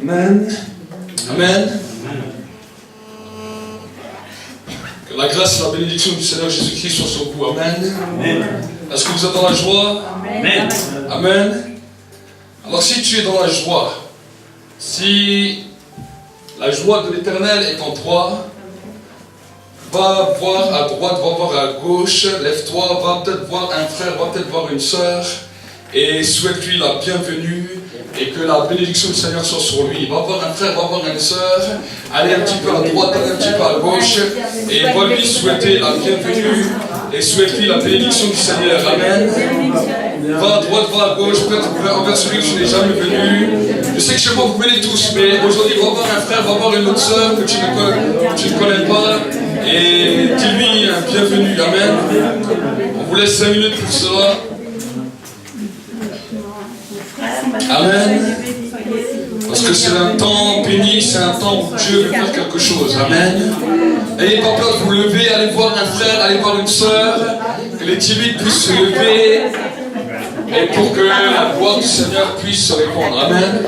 Amen. Amen. Que la grâce et la bénédiction du Seigneur Jésus-Christ soient sur vous. Amen. Amen. Est-ce que vous êtes dans la joie? Amen. Amen. Alors si tu es dans la joie, si la joie de l'Éternel est en toi, va voir à droite, va voir à gauche, lève-toi, va peut-être voir un frère, va peut-être voir une sœur, et souhaite-lui la bienvenue, et que la bénédiction du Seigneur soit sur lui. Va voir un frère, va voir une sœur, allez un petit peu à droite, allez un petit peu à gauche, et va lui souhaiter la bienvenue, et souhaite-lui la bénédiction du Seigneur. Amen. Va à droite, va à gauche, peut-être envers celui que tu n'es jamais venu. Je sais que chez moi vous venez tous, mais aujourd'hui va voir un frère, va voir une autre sœur que tu ne connais pas, et dis-lui un bienvenue. Amen. On vous laisse 5 minutes pour cela. Amen. Parce que c'est un temps béni, c'est un temps où Dieu veut faire quelque chose. Amen. N'ayez pas peur de vous lever, allez voir un frère, allez voir une sœur, que les timides puissent se lever, et pour que la gloire du Seigneur puisse se répandre. Amen.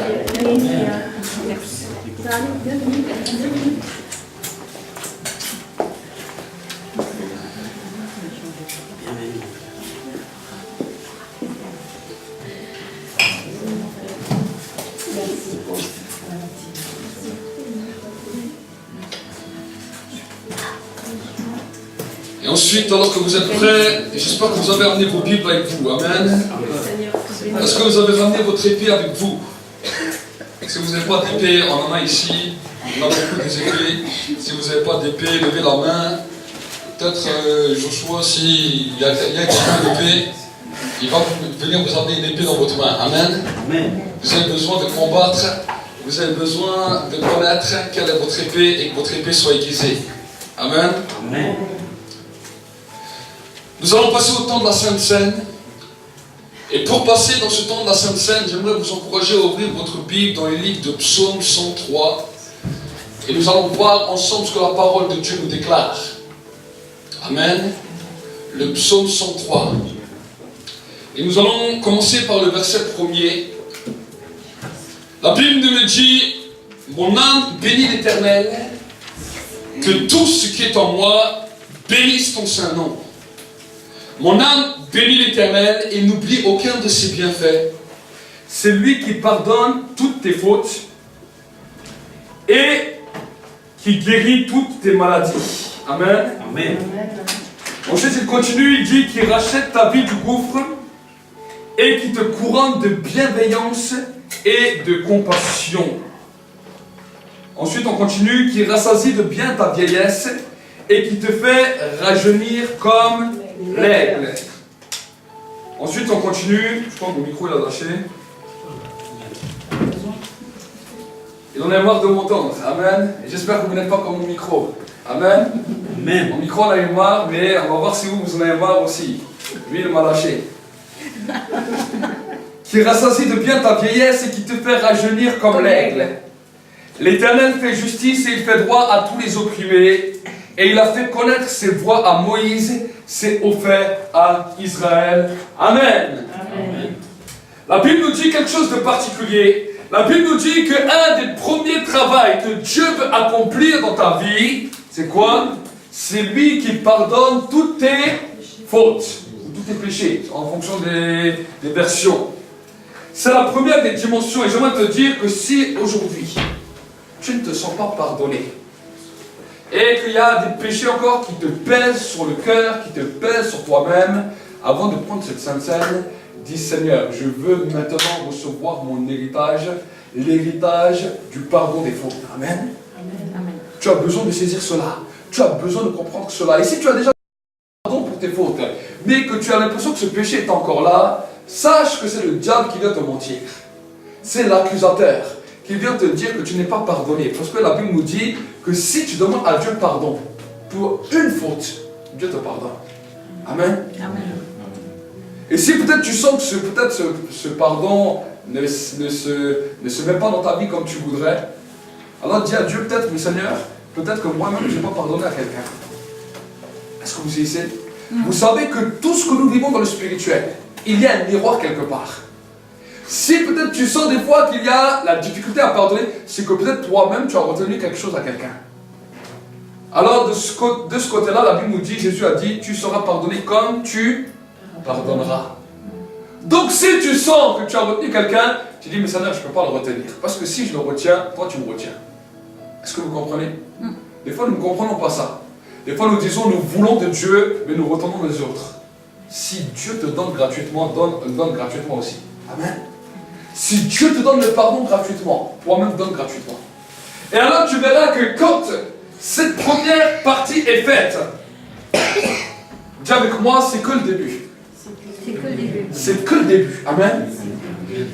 Et ensuite, alors que vous êtes prêts, j'espère que vous avez amené vos Bibles avec vous. Amen. Est-ce que vous avez ramené votre épée avec vous? Si vous n'avez pas d'épée, on en a ici. On a beaucoup des épées. Si vous n'avez pas d'épée, levez la main. Peut-être Joshua, s'il y a quelqu'un d'épée, il va venir vous amener une épée dans votre main. Amen. Vous avez besoin de combattre. Vous avez besoin de connaître quelle est votre épée et que votre épée soit aiguisée. Amen. Amen. Nous allons passer au temps de la Sainte Seine. Et pour passer dans ce temps de la Sainte Seine, j'aimerais vous encourager à ouvrir votre Bible dans les livres de Psaume 103. Et nous allons voir ensemble ce que la parole de Dieu nous déclare. Amen. Le Psaume 103. Et nous allons commencer par le verset 1er. La Bible nous dit: mon âme bénit l'Éternel, que tout ce qui est en moi bénisse ton saint nom. Mon âme bénit l'Éternel et n'oublie aucun de ses bienfaits. C'est lui qui pardonne toutes tes fautes et qui guérit toutes tes maladies. Amen. Amen. Ensuite, il continue, il dit qu'il rachète ta vie du gouffre et qui te couronne de bienveillance et de compassion. Ensuite, on continue, qui rassasie de bien ta vieillesse et qui te fait rajeunir comme l'aigle. Ensuite, on continue. Je crois que mon micro il a lâché. Il en a marre de m'entendre. Amen. Et j'espère que vous n'êtes pas comme mon micro. Amen. Amen. Mon micro en a eu marre, mais on va voir si vous en avez marre aussi. Lui, il m'a lâché. Qui rassasie de bien ta vieillesse et qui te fait rajeunir comme l'aigle. L'Éternel fait justice et il fait droit à tous les opprimés. Et il a fait connaître ses voies à Moïse, ses hauts faits à Israël. Amen. Amen. La Bible nous dit quelque chose de particulier. La Bible nous dit qu'un des premiers travaux que Dieu veut accomplir dans ta vie, c'est quoi? C'est lui qui pardonne toutes tes fautes, tous tes péchés, en fonction des versions. C'est la première des dimensions. Et j'aimerais te dire que si aujourd'hui, tu ne te sens pas pardonné, et qu'il y a des péchés encore qui te pèsent sur le cœur, qui te pèsent sur toi-même, avant de prendre cette sainte scène, dis Seigneur, je veux maintenant recevoir mon héritage, l'héritage du pardon des fautes. Amen. Amen. Tu as besoin de saisir cela. Tu as besoin de comprendre cela. Et si tu as déjà pardon pour tes fautes, mais que tu as l'impression que ce péché est encore là, sache que c'est le diable qui vient te mentir. C'est l'accusateur qui vient te dire que tu n'es pas pardonné. Parce que la Bible nous dit que si tu demandes à Dieu pardon pour une faute, Dieu te pardonne. Amen. Amen. Et si peut-être tu sens que ce pardon ne se met pas dans ta vie comme tu voudrais, alors dis à Dieu, peut-être, mais Seigneur, peut-être que moi-même je n'ai pas pardonné à quelqu'un. Est-ce que vous y savez? Vous savez que tout ce que nous vivons dans le spirituel, il y a un miroir quelque part. Si peut-être tu sens des fois qu'il y a la difficulté à pardonner, c'est que peut-être toi-même tu as retenu quelque chose à quelqu'un. Alors de ce côté-là, la Bible nous dit, Jésus a dit, tu seras pardonné comme tu pardonneras. Donc si tu sens que tu as retenu quelqu'un, tu dis, mais Seigneur, je ne peux pas le retenir. Parce que si je le retiens, toi tu me retiens. Est-ce que vous comprenez? Des fois nous ne comprenons pas ça. Des fois nous disons, nous voulons de Dieu, mais nous retenons les autres. Si Dieu te donne gratuitement, donne gratuitement aussi. Amen. Si Dieu te donne le pardon gratuitement, toi-même donne gratuitement. Et alors tu verras que quand cette première partie est faite, dis avec moi, c'est que le début. C'est que le début. C'est que le début. Amen.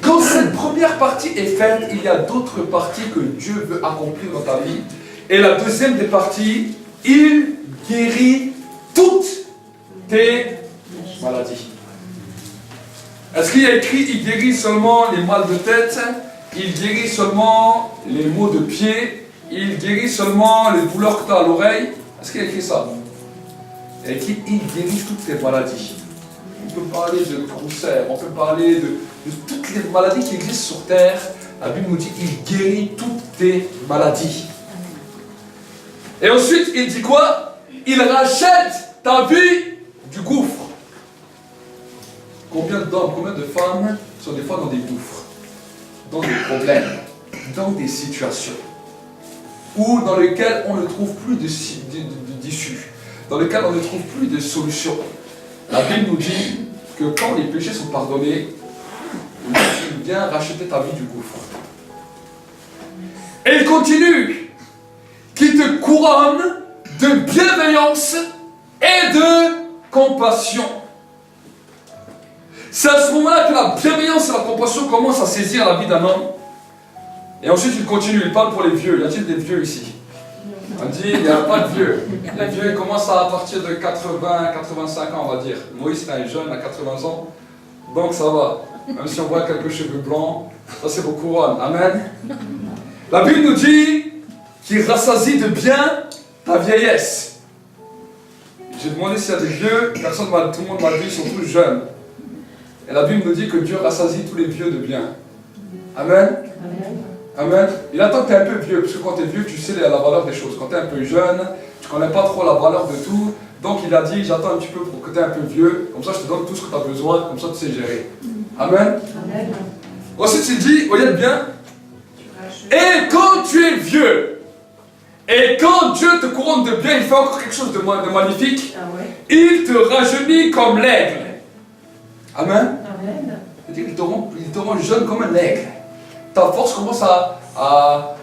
Quand cette première partie est faite, il y a d'autres parties que Dieu veut accomplir dans ta vie. Et la deuxième des parties, il guérit toutes tes maladies. Est-ce qu'il y a écrit, il guérit seulement les mal de tête, il guérit seulement les maux de pied, il guérit seulement les douleurs que tu as à l'oreille? Est-ce qu'il y a écrit ça? Il y a écrit, il guérit toutes tes maladies. On peut parler de cancer, on peut parler de toutes les maladies qui existent sur terre. La Bible nous dit, il guérit toutes tes maladies. Et ensuite, il dit quoi? Il rachète ta vie du gouffre. Combien d'hommes, combien de femmes sont des fois dans des gouffres, dans des problèmes, dans des situations, ou dans lesquelles on ne trouve plus d'issue, dans lesquelles on ne trouve plus de solution. La Bible nous dit que quand les péchés sont pardonnés, il vient racheter ta vie du gouffre. Et il continue, qui te couronne de bienveillance et de compassion. C'est à ce moment-là que la bienveillance et la compassion commencent à saisir la vie d'un homme. Et ensuite il continue, il parle pour les vieux. Y a-t-il des vieux ici? On dit, il n'y a pas de vieux. Les vieux commencent à partir de 80, 85 ans, on va dire. Moïse est jeune, à 80 ans. Donc ça va. Même si on voit quelques cheveux blancs, ça c'est vos couronnes. Amen. La Bible nous dit qu'il rassasie de bien ta vieillesse. J'ai demandé s'il y a des vieux, tout le monde m'a dit qu'ils sont tous jeunes. Et la Bible nous dit que Dieu rassasie tous les vieux de bien. Amen. Amen. Il attend que tu es un peu vieux, parce que quand tu es vieux, tu sais la valeur des choses. Quand tu es un peu jeune, tu ne connais pas trop la valeur de tout. Donc il a dit, j'attends un petit peu pour que tu es un peu vieux, comme ça je te donne tout ce que tu as besoin, comme ça tu sais gérer. Amen. Ensuite il dit, voyez bien, et quand tu es vieux, et quand Dieu te couronne de bien, il fait encore quelque chose de magnifique, il te rajeunit comme l'aigle. Amen. Il te rend jeune comme un aigle. Ta force commence à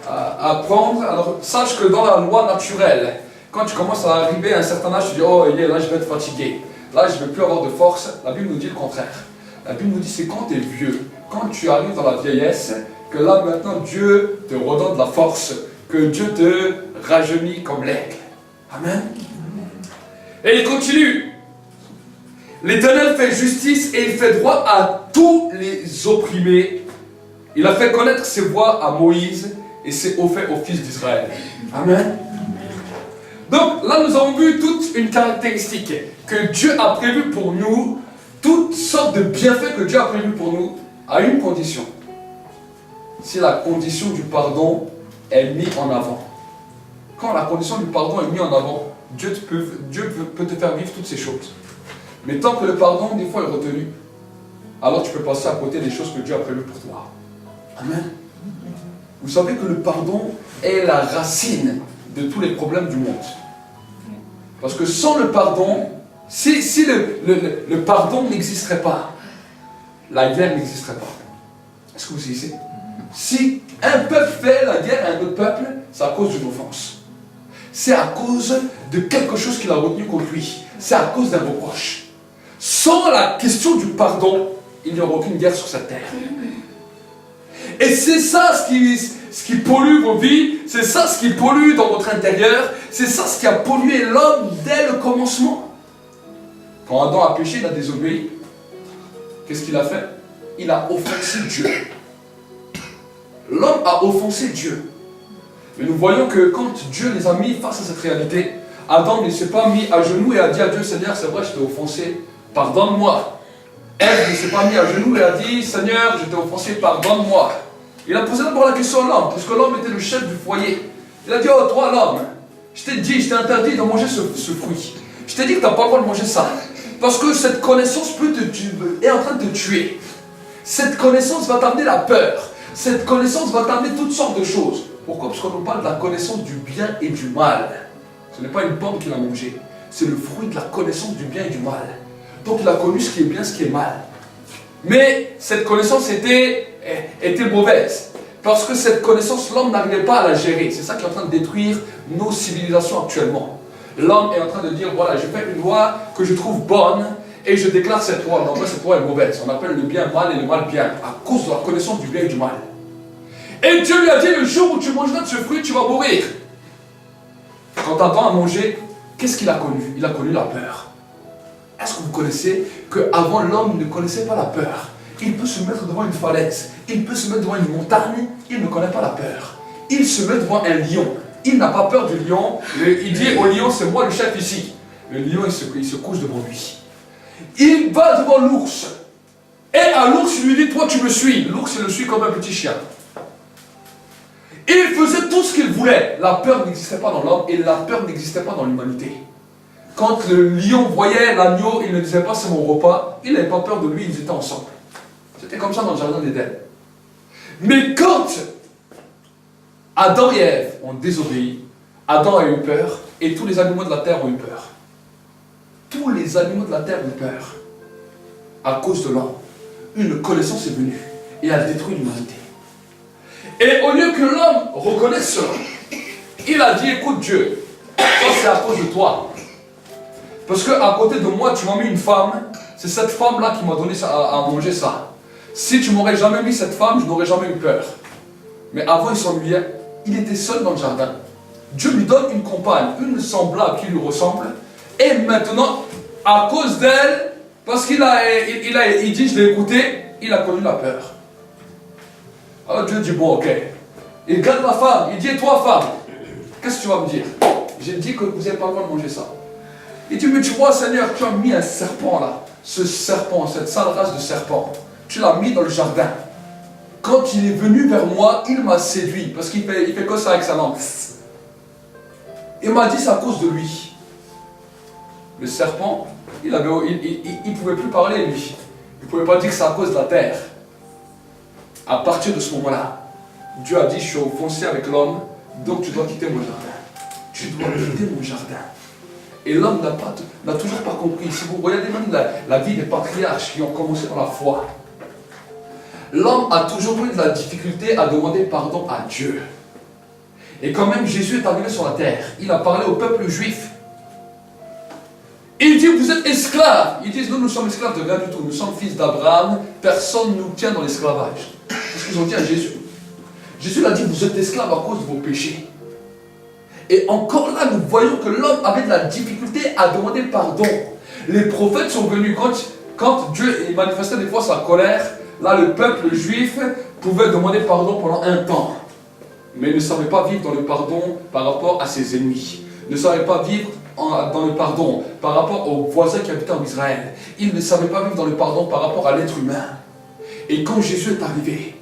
prendre. Alors sache que dans la loi naturelle, quand tu commences à arriver à un certain âge, tu dis, oh là je vais être fatigué, là je ne vais plus avoir de force. La Bible nous dit le contraire. La Bible nous dit c'est quand tu es vieux, quand tu arrives dans la vieillesse, que là maintenant Dieu te redonne de la force, que Dieu te rajeunit comme l'aigle. Amen. Et il continue. L'Éternel fait justice et il fait droit à tous les opprimés. Il a fait connaître ses voies à Moïse et ses hauts faits aux fils d'Israël. Amen. Donc là nous avons vu toute une caractéristique que Dieu a prévue pour nous, toutes sortes de bienfaits que Dieu a prévus pour nous, à une condition. Si la condition du pardon est mise en avant. Quand la condition du pardon est mise en avant, Dieu peut te faire vivre toutes ces choses. Mais tant que le pardon, des fois, est retenu, alors tu peux passer à côté des choses que Dieu a prévues pour toi. Amen. Vous savez que le pardon est la racine de tous les problèmes du monde. Parce que sans le pardon, si le pardon n'existerait pas, la guerre n'existerait pas. Est-ce que vous saisissez? Si un peuple fait la guerre à un autre peuple, c'est à cause d'une offense. C'est à cause de quelque chose qu'il a retenu contre lui. C'est à cause d'un reproche. Sans la question du pardon, il n'y aura aucune guerre sur cette terre. Et c'est ça ce qui pollue vos vies, c'est ça ce qui pollue dans votre intérieur, c'est ça ce qui a pollué l'homme dès le commencement. Quand Adam a péché, il a désobéi. Qu'est-ce qu'il a fait? Il a offensé Dieu. L'homme a offensé Dieu. Mais nous voyons que quand Dieu les a mis face à cette réalité, Adam ne s'est pas mis à genoux et a dit à Dieu, Seigneur, c'est vrai, je t'ai offensé, pardonne-moi. Ève ne s'est pas mis à genoux et a dit, Seigneur, je t'ai offensé, pardonne-moi. Il a posé d'abord la question à l'homme, parce que l'homme était le chef du foyer. Il a dit, oh toi l'homme, je t'ai dit, je t'ai interdit de manger ce fruit. Je t'ai dit que tu n'as pas le droit de manger ça. Parce que cette connaissance est en train de te tuer. Cette connaissance va t'amener la peur. Cette connaissance va t'amener toutes sortes de choses. Pourquoi? Parce qu'on nous parle de la connaissance du bien et du mal. Ce n'est pas une pomme qu'il a mangée. C'est le fruit de la connaissance du bien et du mal. Donc il a connu ce qui est bien, ce qui est mal. Mais cette connaissance était mauvaise. Parce que cette connaissance, l'homme n'arrivait pas à la gérer. C'est ça qui est en train de détruire nos civilisations actuellement. L'homme est en train de dire, voilà, je fais une loi que je trouve bonne et je déclare cette loi. Non, cette loi est mauvaise. On appelle le bien mal et le mal bien à cause de la connaissance du bien et du mal. Et Dieu lui a dit, le jour où tu mangeras de ce fruit, tu vas mourir. Quand Adam a mangé, qu'est-ce qu'il a connu? Il a connu la peur. Est-ce que vous connaissez qu'avant l'homme ne connaissait pas la peur? Il peut se mettre devant une falaise, il peut se mettre devant une montagne, il ne connaît pas la peur. Il se met devant un lion, il n'a pas peur du lion, il dit au lion, c'est moi le chef ici. Le lion, il se couche devant lui. Il va devant l'ours, et à l'ours, il lui dit, toi tu me suis. L'ours, il le suit comme un petit chien. Il faisait tout ce qu'il voulait. La peur n'existait pas dans l'homme, et la peur n'existait pas dans l'humanité. Quand le lion voyait l'agneau, il ne disait pas, c'est mon repas. Il n'avait pas peur de lui, ils étaient ensemble. C'était comme ça dans le jardin d'Éden. Mais quand Adam et Ève ont désobéi, Adam a eu peur et tous les animaux de la terre ont eu peur. Tous les animaux de la terre ont eu peur. À cause de l'homme, une connaissance est venue et a détruit l'humanité. Et au lieu que l'homme reconnaisse cela, il a dit, écoute Dieu, ça c'est à cause de toi. Parce qu'à côté de moi, tu m'as mis une femme, c'est cette femme-là qui m'a donné à manger ça. Si tu m'aurais jamais mis cette femme, je n'aurais jamais eu peur. Mais avant, il s'ennuyait. Il était seul dans le jardin. Dieu lui donne une compagne, une semblable qui lui ressemble. Et maintenant, à cause d'elle, parce qu'il dit, je l'ai écouté, il a connu la peur. Alors Dieu dit, bon, ok. Il garde la femme. Il dit, toi, femme, qu'est-ce que tu vas me dire? J'ai dit que vous n'avez pas le droit de manger ça. Il dit, mais tu vois, Seigneur, tu as mis un serpent là. Ce serpent, cette sale race de serpent. Tu l'as mis dans le jardin. Quand il est venu vers moi, il m'a séduit. Parce qu'il fait que ça avec sa langue. Il m'a dit c'est à cause de lui. Le serpent, il ne pouvait plus parler lui. Il ne pouvait pas dire que c'est à cause de la terre. À partir de ce moment-là, Dieu a dit, je suis offensé avec l'homme, donc tu dois quitter mon jardin. Tu dois quitter mon jardin. Et l'homme n'a toujours pas compris. Si vous regardez même la vie des patriarches qui ont commencé dans la foi, l'homme a toujours eu de la difficulté à demander pardon à Dieu. Et quand même Jésus est arrivé sur la terre, il a parlé au peuple juif. Il dit, vous êtes esclaves. Ils disent, nous sommes esclaves de rien du tout. Nous sommes fils d'Abraham, personne ne nous tient dans l'esclavage. C'est ce qu'ils ont dit à Jésus. Jésus a dit, vous êtes esclaves à cause de vos péchés. Et encore là, nous voyons que l'homme avait de la difficulté à demander pardon. Les prophètes sont venus, quand Dieu manifestait des fois sa colère, là le peuple juif pouvait demander pardon pendant un temps. Mais ne savait pas vivre dans le pardon par rapport à ses ennemis. Ne savait pas vivre dans le pardon par rapport aux voisins qui habitaient en Israël. Il ne savait pas vivre dans le pardon par rapport à l'être humain. Et quand Jésus est arrivé,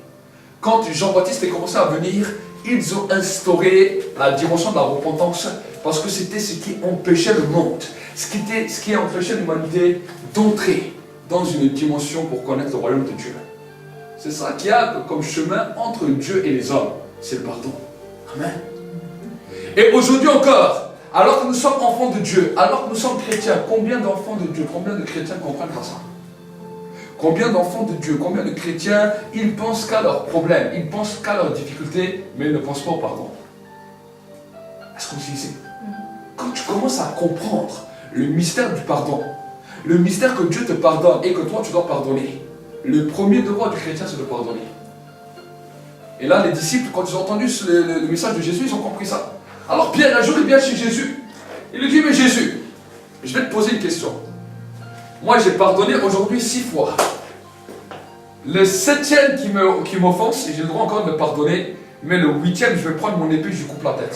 quand Jean-Baptiste est commencé à venir, ils ont instauré la dimension de la repentance parce que c'était ce qui empêchait le monde, ce qui empêchait l'humanité d'entrer dans une dimension pour connaître le royaume de Dieu. C'est ça qu'il y a comme chemin entre Dieu et les hommes, c'est le pardon. Amen. Et aujourd'hui encore, alors que nous sommes enfants de Dieu, alors que nous sommes chrétiens, combien d'enfants de Dieu, combien de chrétiens comprennent pas ça? Combien d'enfants de Dieu, combien de chrétiens, ils pensent qu'à leurs problèmes, ils pensent qu'à leurs difficultés, mais ils ne pensent pas au pardon. Est-ce que vous ici? Quand tu commences à comprendre le mystère du pardon, le mystère que Dieu te pardonne et que toi tu dois pardonner, le premier devoir du chrétien c'est de pardonner. Et là les disciples, quand ils ont entendu le message de Jésus, ils ont compris ça. Alors Pierre, un jour il vient chez Jésus, il lui dit, mais Jésus, je vais te poser une question. Moi, j'ai pardonné aujourd'hui 6 fois. Le 7e qui m'offense, j'ai le droit encore de le pardonner, mais le 8e, je vais prendre mon épée, je lui coupe la tête.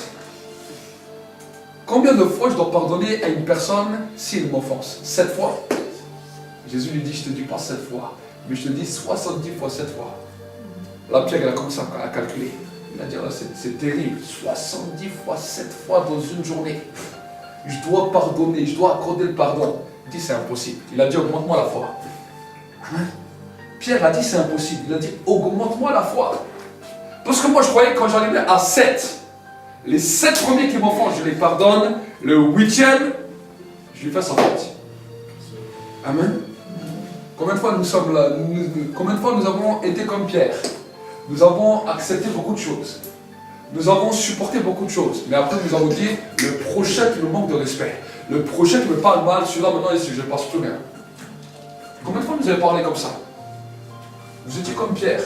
Combien de fois je dois pardonner à une personne s'il m'offense? 7 fois? Jésus lui dit, je te dis pas 7 fois, mais je te dis 70 fois 7 fois. Là, Pierre, il a commencé à calculer. Il a dit, oh, c'est terrible, 70 fois 7 fois dans une journée. Je dois pardonner, je dois accorder le pardon. Il dit, c'est impossible. Il a dit, augmente-moi la foi. Amen. Pierre a dit, c'est impossible. Il a dit, augmente-moi la foi. Parce que moi, je croyais que quand j'arrivais à 7, les 7 premiers qui m'offensent, je les pardonne. Le 8e, je lui fais sa fête. Amen. Combien de fois nous sommes là, combien de fois nous avons été comme Pierre? Nous avons accepté beaucoup de choses. Nous avons supporté beaucoup de choses. Mais après, nous avons dit, le prochain qui me manque de respect, le prochain qui me parle mal, celui-là maintenant, je ne passe plus rien. Combien de fois vous avez parlé comme ça? Vous étiez comme Pierre.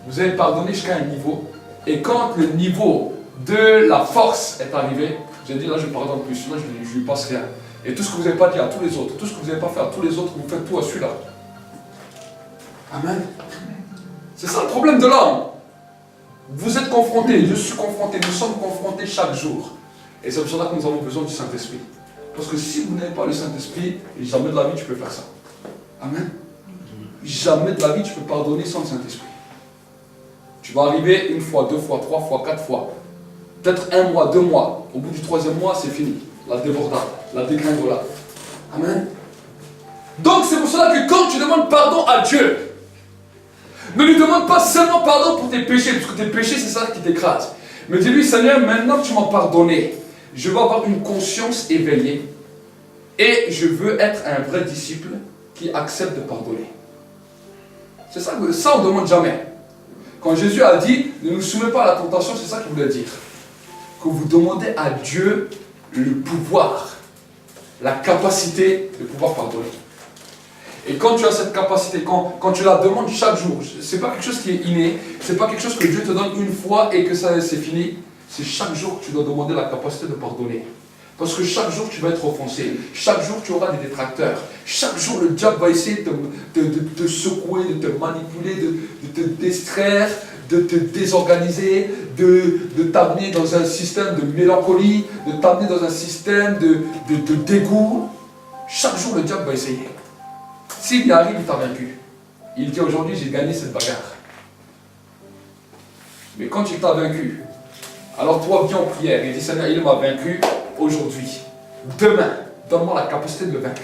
Vous avez pardonné jusqu'à un niveau. Et quand le niveau de la force est arrivé, vous avez dit, là, je pardonne plus. Là, je ne lui passe rien. Et tout ce que vous n'avez pas dit à tous les autres, tout ce que vous n'avez pas fait à tous les autres, vous faites tout à celui-là. Amen. C'est ça le problème de l'homme. Vous êtes confrontés, je suis confronté, nous sommes confrontés chaque jour. Et c'est pour cela que nous avons besoin du Saint-Esprit. Parce que si vous n'avez pas le Saint-Esprit, jamais de la vie tu peux faire ça. Amen. Jamais de la vie tu peux pardonner sans le Saint-Esprit. Tu vas arriver 1 fois, 2 fois, 3 fois, 4 fois. Peut-être 1 mois, 2 mois. Au bout du 3e mois, c'est fini. La débordade, la dégringolade. Amen. Donc c'est pour cela que quand tu demandes pardon à Dieu, ne lui demande pas seulement pardon pour tes péchés, parce que tes péchés c'est ça qui t'écrase. Mais dis-lui, Seigneur, maintenant que tu m'as pardonné, je veux avoir une conscience éveillée et je veux être un vrai disciple qui accepte de pardonner. C'est ça, ça on ne demande jamais. Quand Jésus a dit, ne nous soumets pas à la tentation, c'est ça qu'il voulait dire. Que vous demandez à Dieu le pouvoir, la capacité de pouvoir pardonner. Et quand tu as cette capacité, quand tu la demandes chaque jour, ce n'est pas quelque chose qui est inné, ce n'est pas quelque chose que Dieu te donne une fois et que ça c'est fini. C'est chaque jour que tu dois demander la capacité de pardonner. Parce que chaque jour tu vas être offensé, chaque jour tu auras des détracteurs, chaque jour le diable va essayer de te secouer, de te manipuler, de te distraire, de te désorganiser, de t'amener dans un système de mélancolie, de t'amener dans un système de dégoût. Chaque jour le diable va essayer. S'il y arrive, il t'a vaincu. Il dit aujourd'hui, j'ai gagné cette bagarre. Mais quand il t'a vaincu, alors toi viens en prière et dis Seigneur, il m'a vaincu aujourd'hui. Demain, donne-moi la capacité de le vaincre.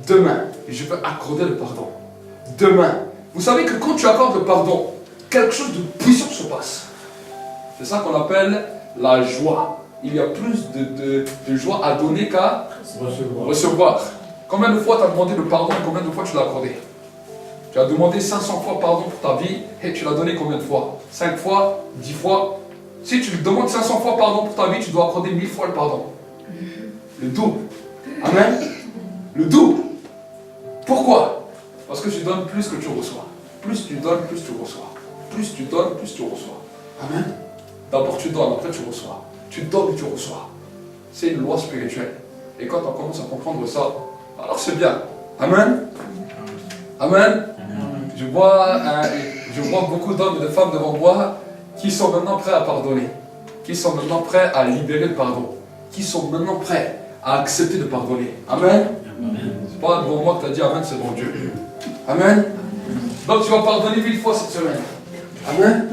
Demain, je veux accorder le pardon. Demain, vous savez que quand tu accordes le pardon, quelque chose de puissant se passe. C'est ça qu'on appelle la joie. Il y a plus de joie à donner qu'à recevoir. Combien de fois tu as demandé le pardon et combien de fois tu l'as accordé? Tu as demandé 500 fois pardon pour ta vie et tu l'as donné combien de fois? 5 fois? 10 fois? Si tu demandes 500 fois pardon pour ta vie, tu dois accorder 1000 fois le pardon. Le double. Amen. Le double. Pourquoi? Parce que tu donnes plus que tu reçois. Plus tu donnes, plus tu reçois. Plus tu donnes, plus tu reçois. Amen. D'abord tu donnes, après tu reçois. Tu donnes et tu reçois. C'est une loi spirituelle. Et quand on commence à comprendre ça, alors c'est bien. Amen. Amen. Je vois beaucoup d'hommes et de femmes devant moi qui sont maintenant prêts à pardonner. Qui sont maintenant prêts à libérer le pardon. Qui sont maintenant prêts à accepter de pardonner. Amen. C'est pas devant moi que tu as dit Amen, c'est devant Dieu. Amen. Donc tu vas pardonner 1000 fois cette semaine. Amen.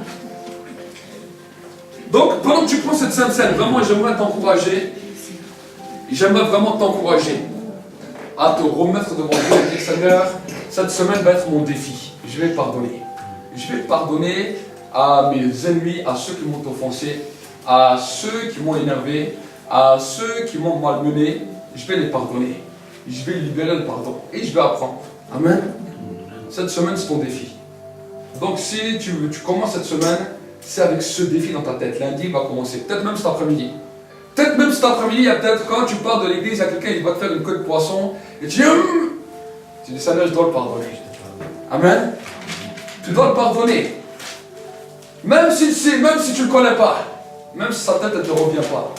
Donc pendant que tu prends cette sainte scène, vraiment j'aimerais t'encourager. J'aimerais vraiment t'encourager à te remettre devant Dieu et dire Seigneur, cette semaine va être mon défi. Je vais pardonner. Je vais pardonner à mes ennemis, à ceux qui m'ont offensé, à ceux qui m'ont énervé, à ceux qui m'ont malmené. Je vais les pardonner. Je vais libérer le pardon. Et je vais apprendre. Amen. Cette semaine, c'est ton défi. Donc si tu commences cette semaine, c'est avec ce défi dans ta tête. Lundi va commencer. Peut-être même cet après-midi. Peut-être même cet après-midi, il y a peut-être quand tu pars de l'église, il y a quelqu'un qui va te faire une queue de poisson. Et tu dis Seigneur, je dois le pardonner. Amen. Tu dois le pardonner. Même si tu ne le connais pas. Même si sa tête ne te revient pas.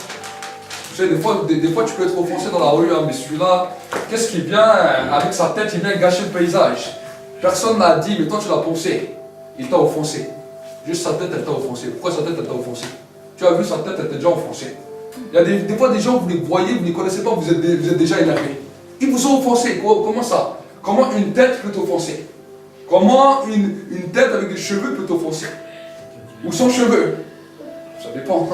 Tu sais, des fois tu peux être offensé dans la rue, hein, mais celui-là, qu'est-ce qui vient avec sa tête, il vient gâcher le paysage. Personne ne l'a dit, mais toi tu l'as pensé. Il t'a offensé. Juste sa tête, elle t'a offensé. Pourquoi sa tête, elle t'a offensé? Tu as vu sa tête, elle t'a déjà offensé. Il y a des fois des gens, vous les voyez, vous ne les connaissez pas, vous êtes déjà énervé. Ils vous ont offensé. Comment ça? Comment une tête peut t'offenser? Comment une tête avec des cheveux peut t'offenser? Ou sans cheveux? Ça dépend.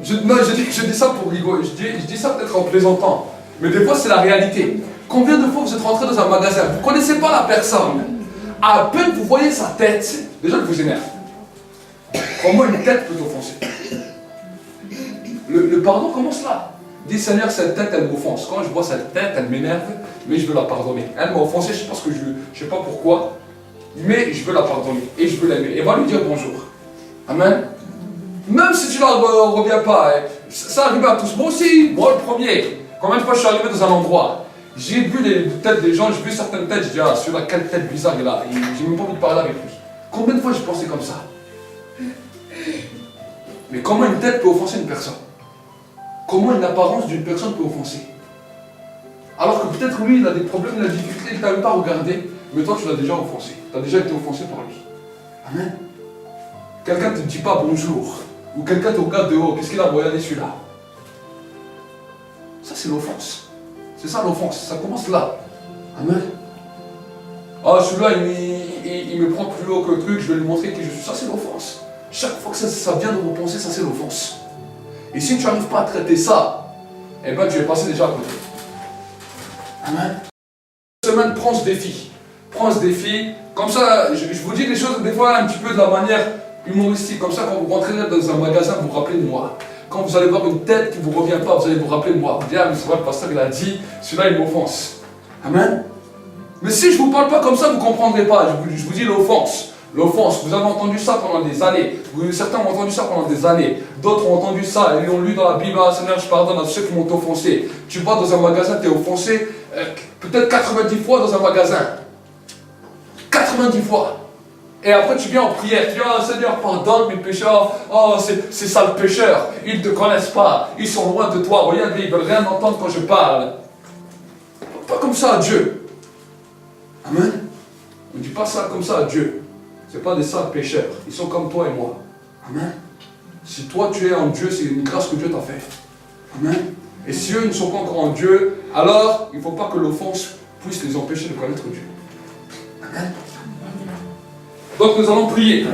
Je dis ça pour rigoler, je dis ça peut-être en plaisantant. Mais des fois c'est la réalité. Combien de fois vous êtes rentré dans un magasin, vous ne connaissez pas la personne, à peine vous voyez sa tête, déjà elle vous énerve. Comment une tête peut t'offenser? Le pardon commence là. Dis Seigneur, cette tête elle m'offense. Quand je vois cette tête, elle m'énerve, mais je veux la pardonner. Elle m'a offensé, je pense que je ne sais pas pourquoi, mais je veux la pardonner et je veux l'aimer. Et va lui dire bonjour. Amen. Même si tu ne reviens pas, hein, ça arrive à tous. Moi aussi, moi le premier. Combien de fois je suis arrivé dans un endroit, j'ai vu les têtes des gens, j'ai vu certaines têtes, je dis ah celui-là quelle tête bizarre il a, j'ai même pas envie de parler avec lui. Combien de fois j'ai pensé comme ça? Mais comment une tête peut offenser une personne? Comment une apparence d'une personne peut offenser? Alors que peut-être lui il a des problèmes, il a des difficultés, il ne t'a même pas regardé, mais toi tu l'as déjà offensé, tu as déjà été offensé par lui. Amen. Quelqu'un ne te dit pas bonjour, ou quelqu'un te regarde de haut, qu'est-ce qu'il a regardé celui-là? Ça c'est l'offense. C'est ça l'offense, ça commence là. Amen. Ah celui-là il me prend plus haut que le truc, je vais lui montrer qui je suis. Ça c'est l'offense. Chaque fois que ça vient de vos pensées, ça c'est l'offense. Et si tu n'arrives pas à traiter ça, eh bien tu es passé déjà à côté. Amen. Cette semaine, prends ce défi. Prends ce défi. Comme ça, je vous dis les choses des fois un petit peu de la manière humoristique. Comme ça, quand vous rentrez dans un magasin, vous vous rappelez de moi. Quand vous allez voir une tête qui ne vous revient pas, vous allez vous rappeler de moi. Vous dites, ah, mais c'est vrai, le pasteur il a dit, celui-là il m'offense. Amen. Mais si je ne vous parle pas comme ça, vous ne comprendrez pas. Je vous dis l'offense. L'offense, vous avez entendu ça pendant des années. Certains ont entendu ça pendant des années. D'autres ont entendu ça, ils l'ont lu dans la Bible. Ah, Seigneur, je pardonne à ceux qui m'ont offensé. Tu vas dans un magasin, tu es offensé peut-être 90 fois dans un magasin. 90 fois. Et après tu viens en prière, tu dis oh, Seigneur pardonne mes pécheurs, oh c'est ça le pécheur, ils ne te connaissent pas, ils sont loin de toi, regarde, ils ne veulent rien entendre quand je parle. Pas comme ça à Dieu. Amen. On ne dit pas ça comme ça à Dieu. Ce n'est pas des sales pécheurs, ils sont comme toi et moi. Amen. Si toi tu es en Dieu, c'est une grâce que Dieu t'a faite. Amen. Et si eux ne sont pas encore en Dieu, alors il ne faut pas que l'offense puisse les empêcher de connaître Dieu. Amen. Donc nous allons prier.